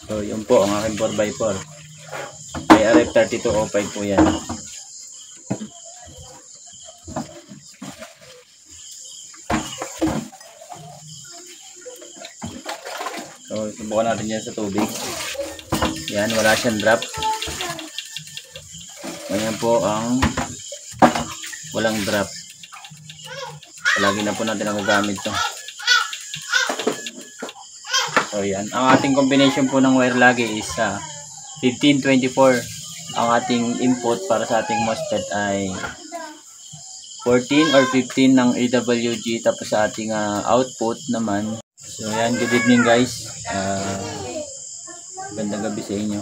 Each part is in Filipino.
So yun po ang aking 4x4. May RF3205 po yan. So subukan natin yan sa tubig. Yan, wala siyang drop. Ganyan po ang walang drop. Palagi na po natin nagagamit to. So yan, ang ating combination po ng wire lagi is 1524. Ang ating input para sa ating MOSFET ay 14 or 15 ng AWG, tapos sa ating output naman. So yan, good evening guys. Gandang gabi sa inyo.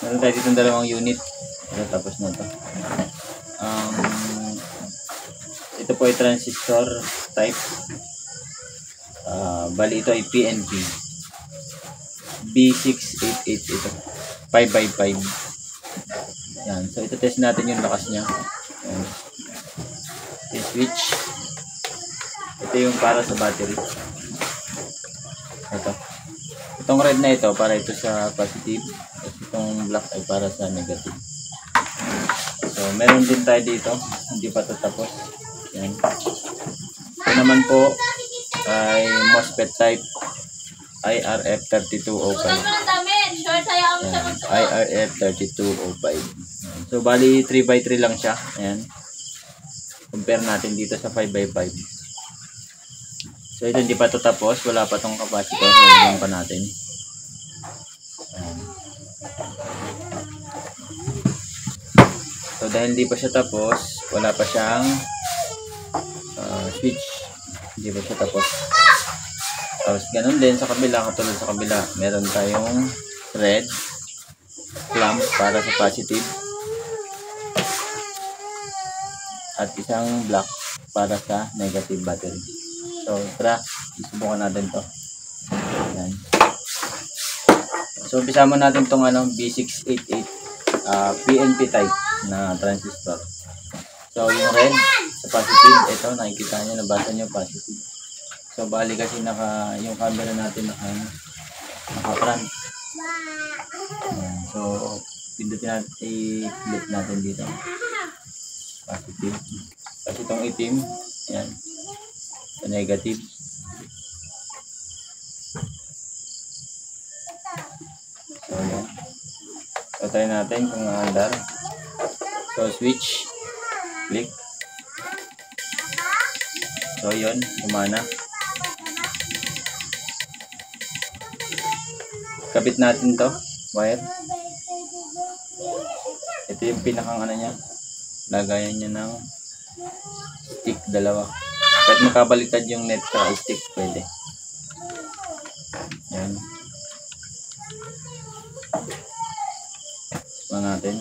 Meron tayo dito dalawang unit. Tapos na to. Ito po ay transistor type. Bali ito ay PNP B688 ito. 5x5. Yan. So ito test natin yung lakas niya. Yan. Yung switch. Ito yung para sa battery. Ito. Itong red na ito para ito sa positive. At itong black ay para sa negative. So meron din tayo dito. Hindi pa tatapos. Yan. Ito naman po ay MOSFET type IRF3205. IRF3205. So bali 3x3 lang siya. Ayan. Compare natin dito sa 5x5. So ito hindi pa ito tapos, wala pa tong capacitor, lagyan pa natin. Ayan. So dahil hindi pa siya tapos, wala pa siyang switch. Hindi pa siya tapos. Tapos ganun din sa kabila, katulad sa kabila, meron tayong red clamp para sa positive at isang black para sa negative battery. So tara, isubukan natin to. Ayan. So umpisa mo natin tong B688 PNP type na transistor. So yung red sa positive, ito nakikita nyo, nabasa nyo positive. So bali kasi yung camera natin naka-front. So pindutin natin, i-flip natin dito. Positive. Kasi itong itim, yan. So negative. So yan. So try natin kung naandar. So switch. Click. So yun, gumana. Kabit natin to, wire. Ito yung pinakang niya. Lagayan niya ng stick, dalawa. Kahit makabaliktad yung net sa stick, pwede. Yan. Suman natin.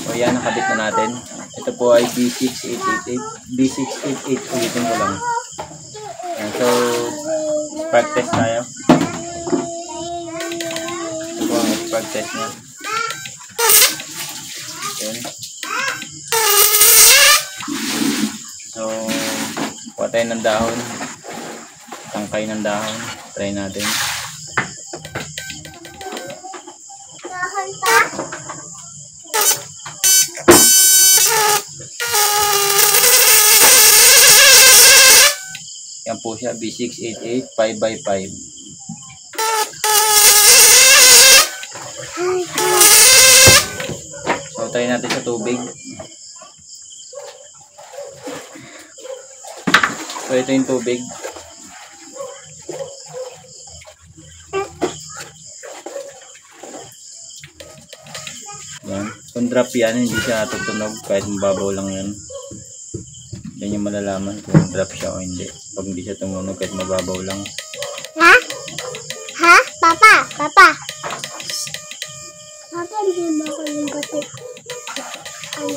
So yan, nakabit na natin. Ito po ay B688. Ulitin ko lang. Yan, so spark test tayo. Ito po ang spark test niya. Yan. So kuha tayo ng dahon. Tangkay ng dahon. Try natin. Dahon pa? Yan po siya, B688 5x5. So try natin sa tubig. So ito yung tubig. Yan. Kung drop yan, hindi siya natutunog kahit mababaw lang yan. Yan yung malalaman kung drop siya o hindi. Pag hindi siya tumunog kahit mababaw lang. Ha? Ha? Papa? Papa? Papa, hindi mo ako yung gati. Ano?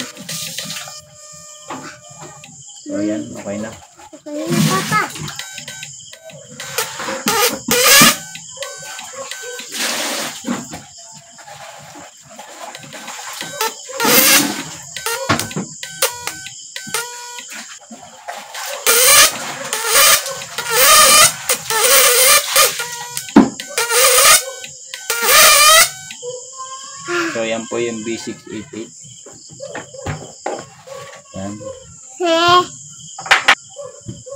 So yan, okay na. Okay na, Papa. So yan po yung B688. Yan.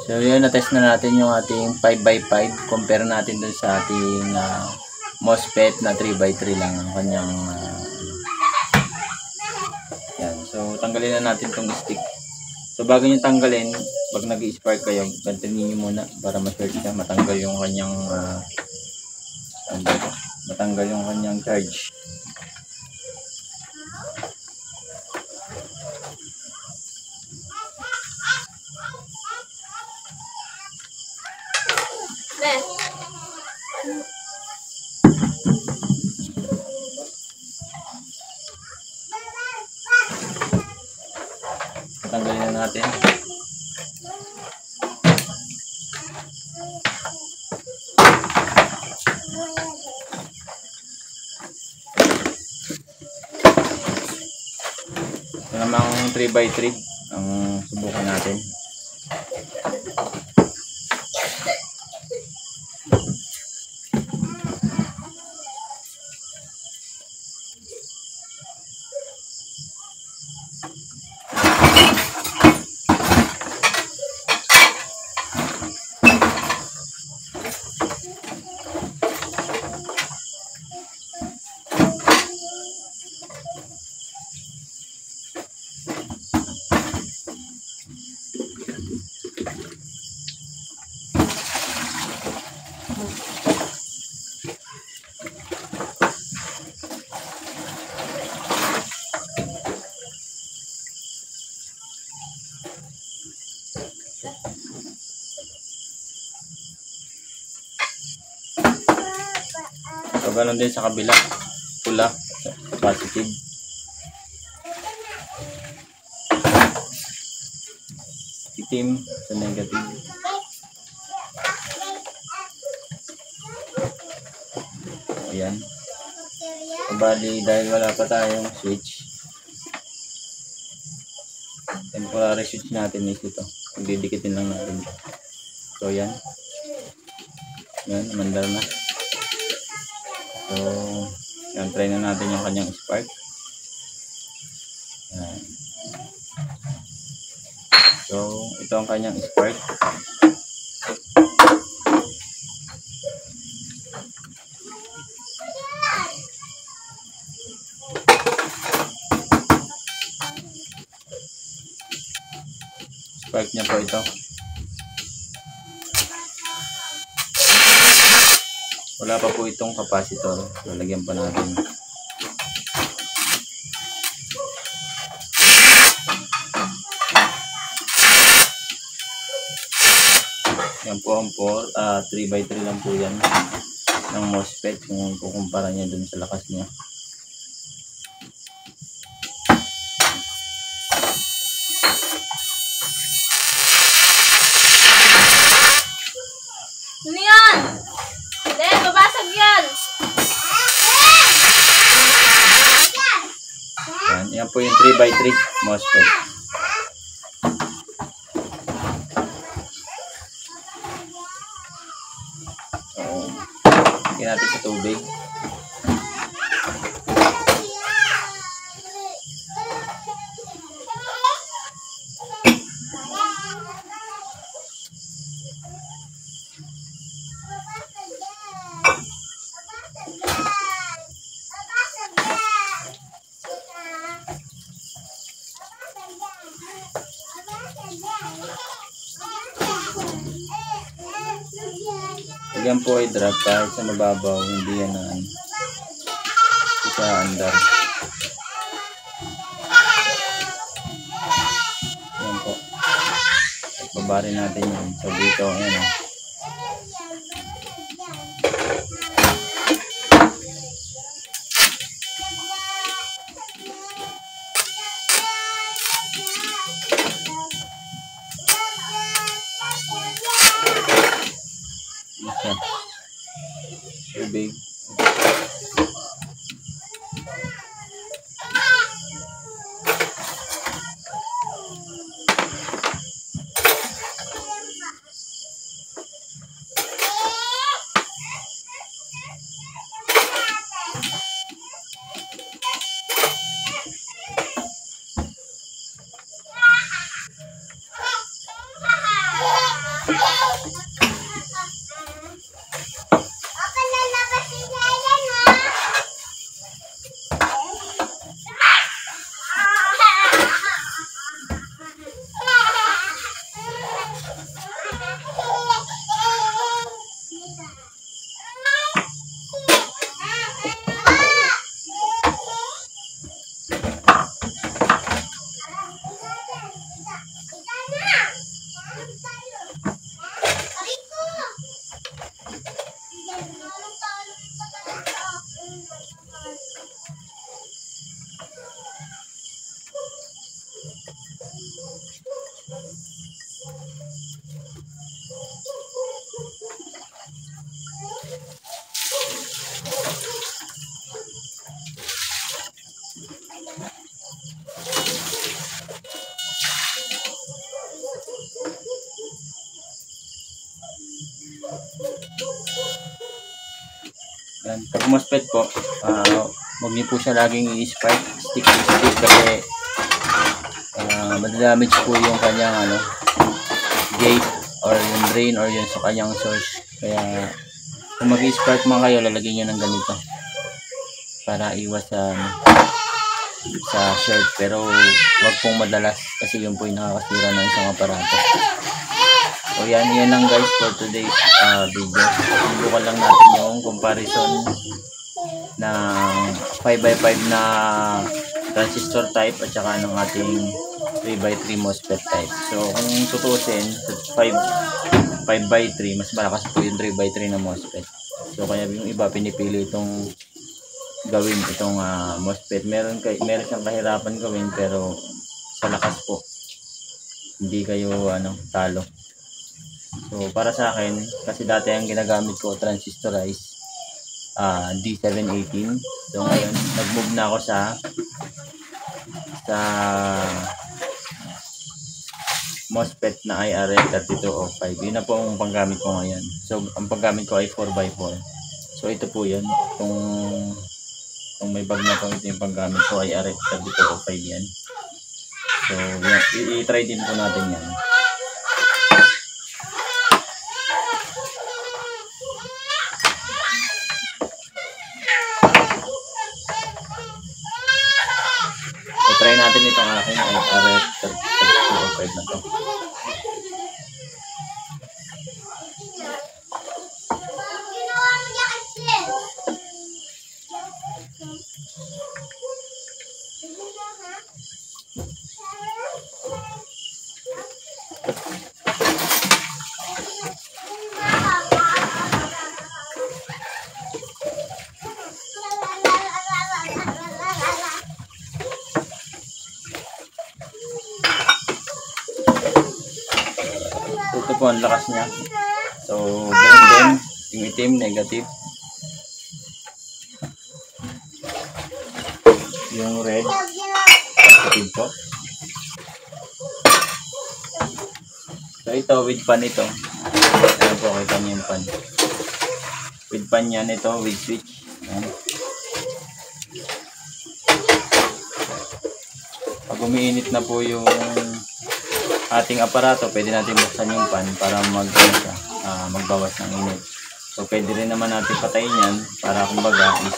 So yun, na-test na natin yung ating 5x5. Compare natin dun sa ating MOSFET na 3x3 lang ang kanyang yan. So tanggalin na natin tong stick. So bago nyo tanggalin, pag nag-i-spark kayo, gantunin nyo muna para ma-search na matanggal yung kanyang charge. Tanggalin na natin. Ito namang 3x3 ang subukan natin. So ganun din sa kabila, pula positive. Itim sa negative. Ayan. So, bali dahil wala pa tayong switch, temporary switch natin is ito. Didikitin lang natin. So yan. Yan, mandar na. So, yan, try na natin yung kanyang spark. Yan. So, ito ang kanyang spark. Spark niya po ito. Wala pa po itong capacitor. So, lagyan pa natin. Yan po ang 3x3 lang po yan ng MOSFET kung kukumpara niya dun sa lakas niya. Ano yan? Hindi, babasag yan. Yan po yung 3x3 MOSFET. So, lagyan natin sa tubig. Yan po ay drop kahit sa mababaw, hindi yan na isa andar. Yan po. Babarin natin yan. So dito, ayan o. siya. Tubig. Yan. Pag MOSFET po, huwag niyo po siya laging i-spark, stick kasi madadamage po yung kanyang gate or yung drain or yung sa kanyang source. Kaya kung mag-i-spark man kayo, lalagyan nyo ng ganito para iwas sa short, pero wag pong madalas kasi yun po yung nakakasira ng isang aparato. So yan lang guys for today's video. Subukan lang natin yung comparison ng 5x5 na transistor type at saka ng ating 3x3 MOSFET type. So kung tutusin, 5x3 mas malakas po yung 3x3 na MOSFET. So kaya yung iba pinipili itong gawin itong MOSFET. Meron siyang kahirapan gawin, pero sa lakas po hindi kayo talo. So para sa akin, kasi dati ang ginagamit ko transistorized D718. So ngayon nag-move na ako sa MOSFET na IRF3205. Yun na po ang panggamit ko ngayon. So ang panggamit ko ay 4x4. So ito po yun. Kung may bag na po, ito yung panggamit ko ay IRF3205 yan. So i-try din po natin yan. Try natin itong aking RF3205 na to. Ito po ang lakas niya. So, ganun din. Yung itim, negative. Yung red, positive po. So, ito, with pan ito. Ayan po, kita niyo yung pan. With pan yan ito, with switch. Ayan. Pag umiinit na po yung ating aparato, pwede natin buksan yung pan para magbawas ng init. So pwede rin naman natin patayin yan para kumbaga is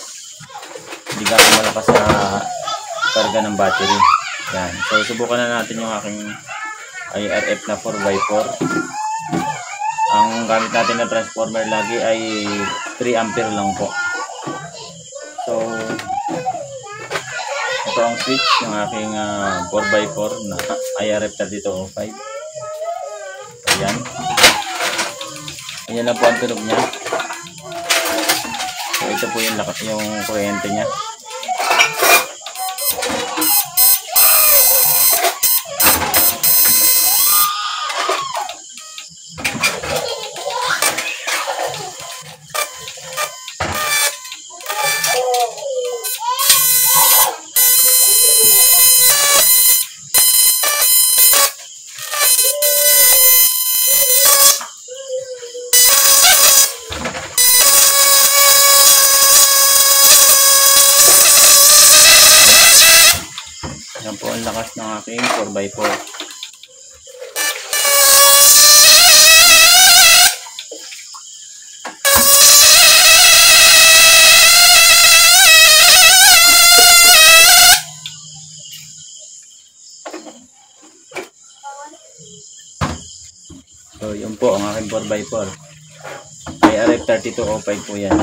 hindi ka malakas sa karga ng battery. Yan. So subukan na natin yung aking IRF na 4x4. Ang gamit natin na transformer lagi ay 3 ampere lang po. So ito ang switch ng aking 4x4 na IRF3205. Ayan. Ayan lang po ang tunog niya. So ito po yung lakas yung kuryente niya. aking 4x4. So, yun po ang aking 4x4. May RF3205 po yan.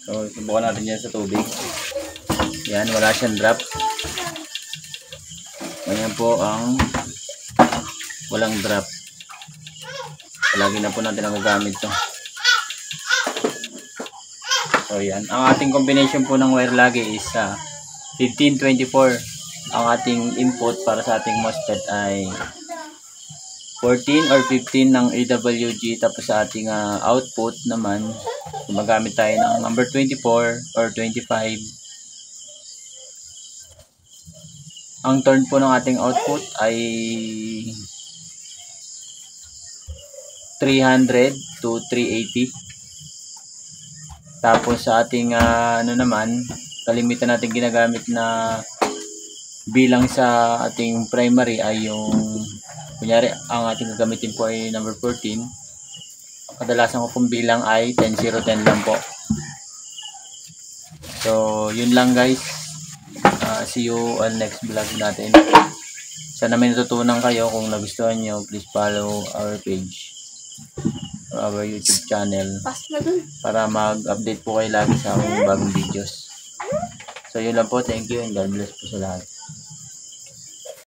So, subukan natin yan sa tubig. Yan, wala siyang drop. Ayan po ang walang drop. Palagi na po natin nagagamit to. So, yan. Ang ating combination po ng wire lagi is 1524. Ang ating input para sa ating MOSFET ay 14 or 15 ng AWG. Tapos sa ating output naman, gumagamit tayo ng number 24 or 25. Ang turn po ng ating output ay 300 to 380. Tapos sa ating naman, kalimitan natin ginagamit na bilang sa ating primary ay yung, kunyari ang ating gagamitin po ay number 14. Kadalasan ko pong bilang ay 10-0-10 lang po. So yun lang guys. See you on next vlog natin. Sana may natutunan kayo. Kung nagustuhan nyo, please follow our page or our YouTube channel para mag-update po kayo lagi sa aming bagong videos. So yun lang po. Thank you and God bless po sa lahat.